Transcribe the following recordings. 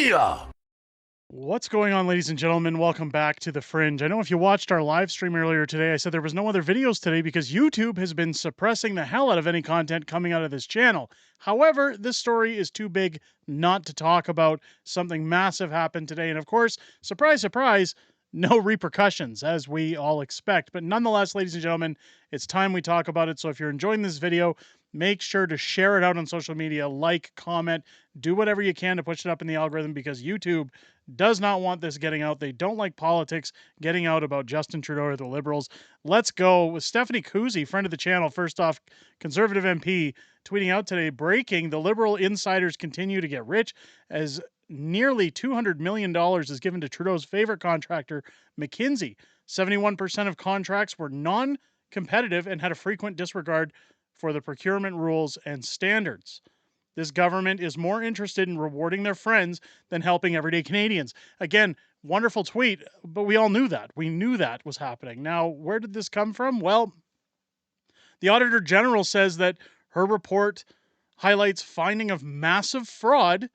Crystia! What's going on, ladies and gentlemen? Welcome back to The Fringe. I know if you watched our live stream earlier today, I said there was no other videos today because YouTube has been suppressing the hell out of any content coming out of this channel. However, this story is too big not to talk about. Something massive happened today, and of course, surprise, surprise, no repercussions, as we all expect. But nonetheless, ladies and gentlemen, it's time we talk about it. So if you're enjoying this video, make sure to share it out on social media, like, comment, do whatever you can to push it up in the algorithm because YouTube does not want this getting out. They don't like politics getting out about Justin Trudeau or the Liberals. Let's go with Stephanie Kuzy, friend of the channel, first off, Conservative MP, tweeting out today, breaking, the Liberal insiders continue to get rich as nearly $200 million is given to Trudeau's favorite contractor, McKinsey. 71% of contracts were non-competitive and had a frequent disregard for the procurement rules and standards. This government is more interested in rewarding their friends than helping everyday Canadians. Again, wonderful tweet, but we all knew that. We knew that was happening. Now, where did this come from? Well, the Auditor General says that her report highlights finding of massive fraud,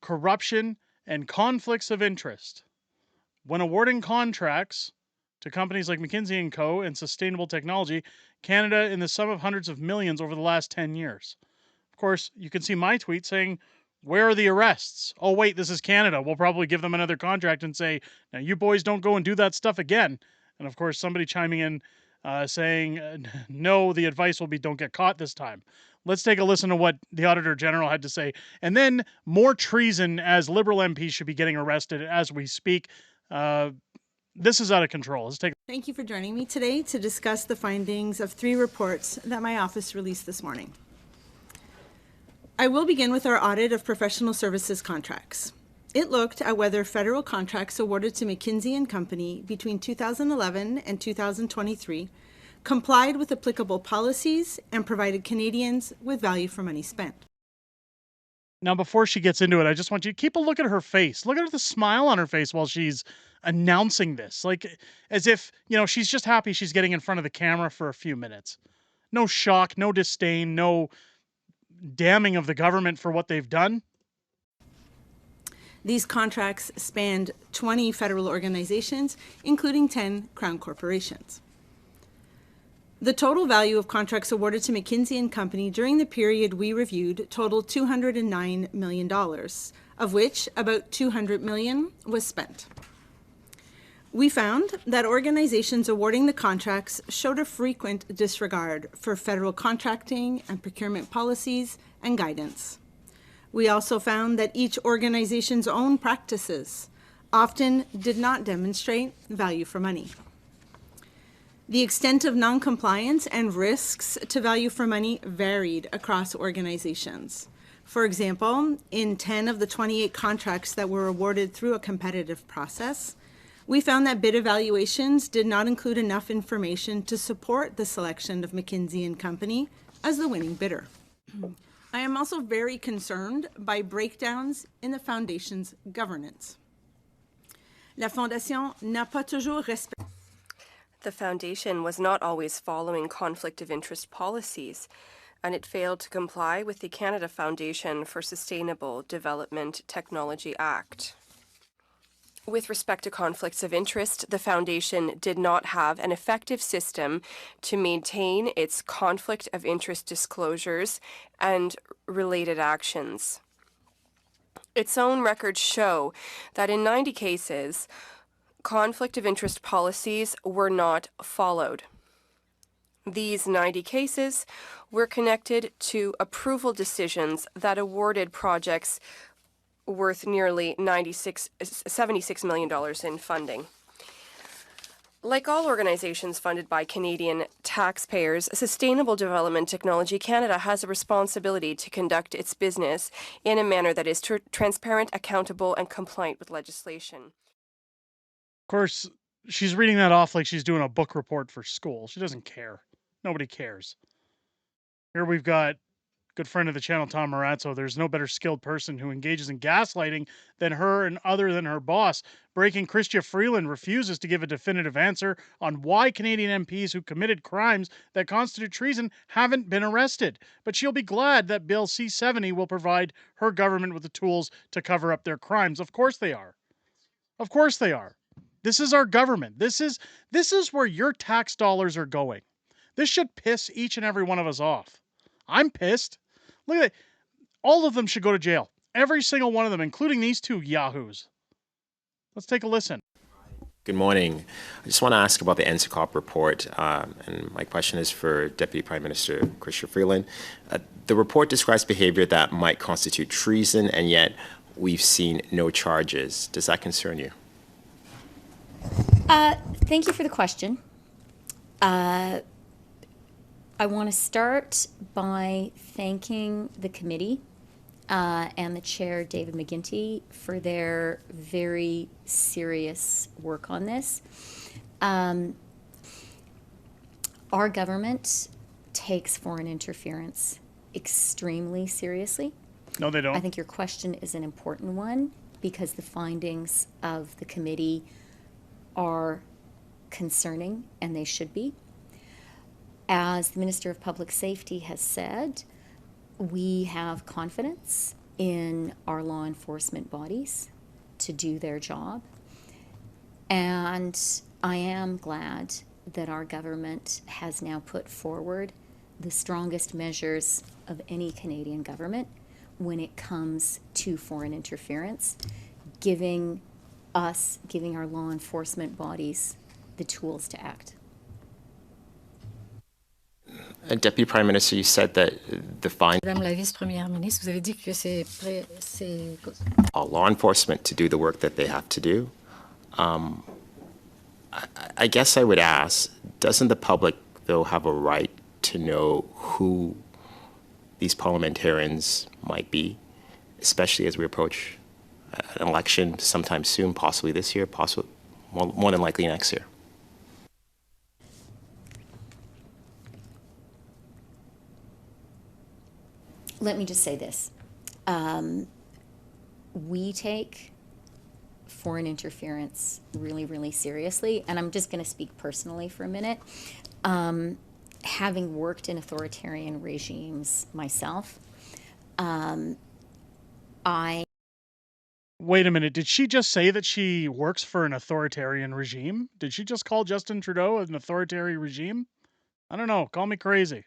corruption, and conflicts of interest. When awarding contracts to companies like McKinsey & Co. and Sustainable Technology, Canada in the sum of hundreds of millions over the last 10 years. Of course, you can see my tweet saying, where are the arrests? Oh, wait, this is Canada. We'll probably give them another contract and say, now you boys don't go and do that stuff again. And of course, somebody chiming in saying, no, the advice will be don't get caught this time. Let's take a listen to what the Auditor General had to say. And then more treason as Liberal MPs should be getting arrested as we speak. This is out of control. Let's take. Thank you for joining me today to discuss the findings of 3 reports that my office released this morning. I will begin with our audit of professional services contracts. It looked at whether federal contracts awarded to McKinsey & Company between 2011 and 2023 complied with applicable policies and provided Canadians with value for money spent. Now, before she gets into it, I just want you to keep a look at her face. Look at the smile on her face while she's announcing this. Like, as if, she's just happy she's getting in front of the camera for a few minutes. No shock, no disdain, no damning of the government for what they've done. These contracts spanned 20 federal organizations, including 10 Crown corporations. The total value of contracts awarded to McKinsey & Company during the period we reviewed totaled $209 million, of which about $200 million was spent. We found that organizations awarding the contracts showed a frequent disregard for federal contracting and procurement policies and guidance. We also found that each organization's own practices often did not demonstrate value for money. The extent of non-compliance and risks to value for money varied across organizations. For example, in 10 of the 28 contracts that were awarded through a competitive process, we found that bid evaluations did not include enough information to support the selection of McKinsey & Company as the winning bidder. I am also very concerned by breakdowns in the Foundation's governance. La Fondation n'a pas toujours respecté. The Foundation was not always following conflict of interest policies, and it failed to comply with the Canada Foundation for Sustainable Development Technology Act. With respect to conflicts of interest, the Foundation did not have an effective system to maintain its conflict of interest disclosures and related actions. Its own records show that in 90 cases, conflict of interest policies were not followed. These 90 cases were connected to approval decisions that awarded projects worth nearly $76 million in funding. Like all organizations funded by Canadian taxpayers, Sustainable Development Technology Canada has a responsibility to conduct its business in a manner that is transparent, accountable, and compliant with legislation. Of course, she's reading that off like she's doing a book report for school. She doesn't care. Nobody cares. Here we've got good friend of the channel, Tom Marazzo, there's no better skilled person who engages in gaslighting than her and other than her boss. Breaking Crystia Freeland refuses to give a definitive answer on why Canadian MPs who committed crimes that constitute treason haven't been arrested. But she'll be glad that Bill C-70 will provide her government with the tools to cover up their crimes. Of course they are. Of course they are. This is our government. This is where your tax dollars are going. This should piss each and every one of us off. I'm pissed. Look at it. All of them should go to jail. Every single one of them, including these two yahoos. Let's take a listen. Good morning. I just want to ask about the NSICOP report, and my question is for Deputy Prime Minister Crystia Freeland. The report describes behavior that might constitute treason, and yet we've seen no charges. Does that concern you? Thank you for the question. I want to start by thanking the committee and the chair, David McGuinty, for their very serious work on this. Our government takes foreign interference extremely seriously. No, they don't. I think your question is an important one because the findings of the committee are concerning, and they should be. As the Minister of Public Safety has said, we have confidence in our law enforcement bodies to do their job. And I am glad that our government has now put forward the strongest measures of any Canadian government when it comes to foreign interference, giving our law enforcement bodies the tools to act. Deputy Prime Minister, you said that the fine Madame la vice-première ministre, vous avez dit que c'est law enforcement to do the work that they have to do. I guess I would ask, doesn't the public, though, have a right to know who these parliamentarians might be, especially as we approach an election sometime soon, possibly this year, possibly more than likely next year? Let me just say this. We take foreign interference really, really seriously, and I'm just going to speak personally for a minute. Having worked in authoritarian regimes myself, Wait a minute. Did she just say that she works for an authoritarian regime? Did she just call Justin Trudeau an authoritarian regime? I don't know. Call me crazy.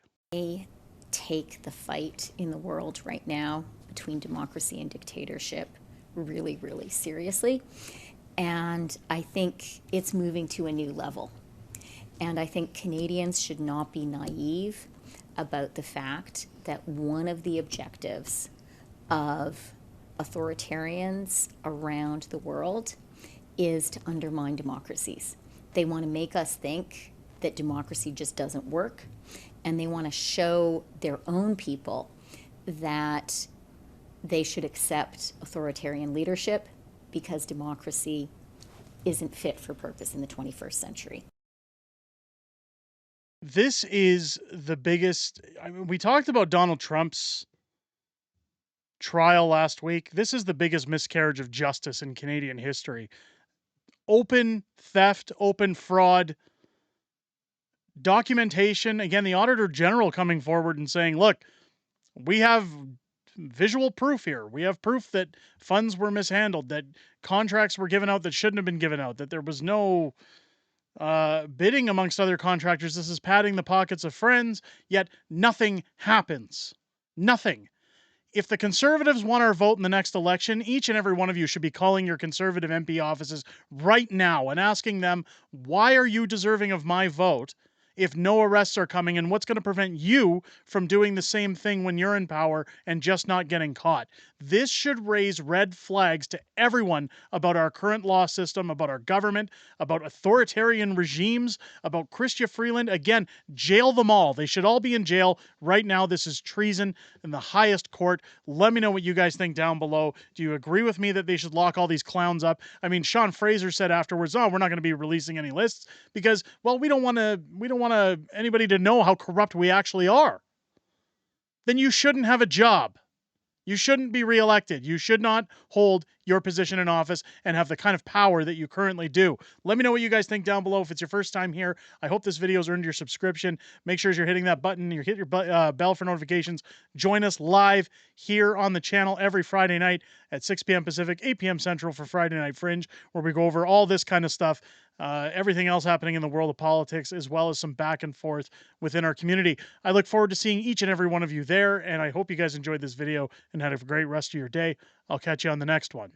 take the fight in the world right now between democracy and dictatorship really, really seriously. And I think it's moving to a new level. And I think Canadians should not be naive about the fact that one of the objectives of authoritarians around the world is to undermine democracies. They want to make us think that democracy just doesn't work, and they want to show their own people that they should accept authoritarian leadership because democracy isn't fit for purpose in the 21st century. This is the biggest. I mean, we talked about Donald Trump's trial last week. This is the biggest miscarriage of justice in Canadian history. Open theft, open fraud, documentation. Again, the Auditor General coming forward and saying, look, we have visual proof here. We have proof that funds were mishandled, that contracts were given out that shouldn't have been given out, that there was no bidding amongst other contractors. This is padding the pockets of friends, yet nothing happens. Nothing. If the Conservatives want our vote in the next election, each and every one of you should be calling your Conservative MP offices right now and asking them, why are you deserving of my vote if no arrests are coming, and what's going to prevent you from doing the same thing when you're in power and just not getting caught? This should raise red flags to everyone about our current law system, about our government, about authoritarian regimes, about Crystia Freeland. Again, jail them all. They should all be in jail right now. This is treason in the highest court. Let me know what you guys think down below. Do you agree with me that they should lock all these clowns up? I mean, Sean Fraser said afterwards, oh, we're not going to be releasing any lists because, well, we don't want anybody to know how corrupt we actually are. then you shouldn't have a job. You shouldn't be reelected. You should not hold your position in office and have the kind of power that you currently do. Let me know what you guys think down below. If it's your first time here, I hope this video's earned your subscription. Make sure you're hitting that button. You hit your bell for notifications. Join us live here on the channel every Friday night at 6 p.m. Pacific, 8 p.m. Central for Friday Night Fringe, where we go over all this kind of stuff, everything else happening in the world of politics, as well as some back and forth within our community. I look forward to seeing each and every one of you there, and I hope you guys enjoyed this video and had a great rest of your day. I'll catch you on the next one.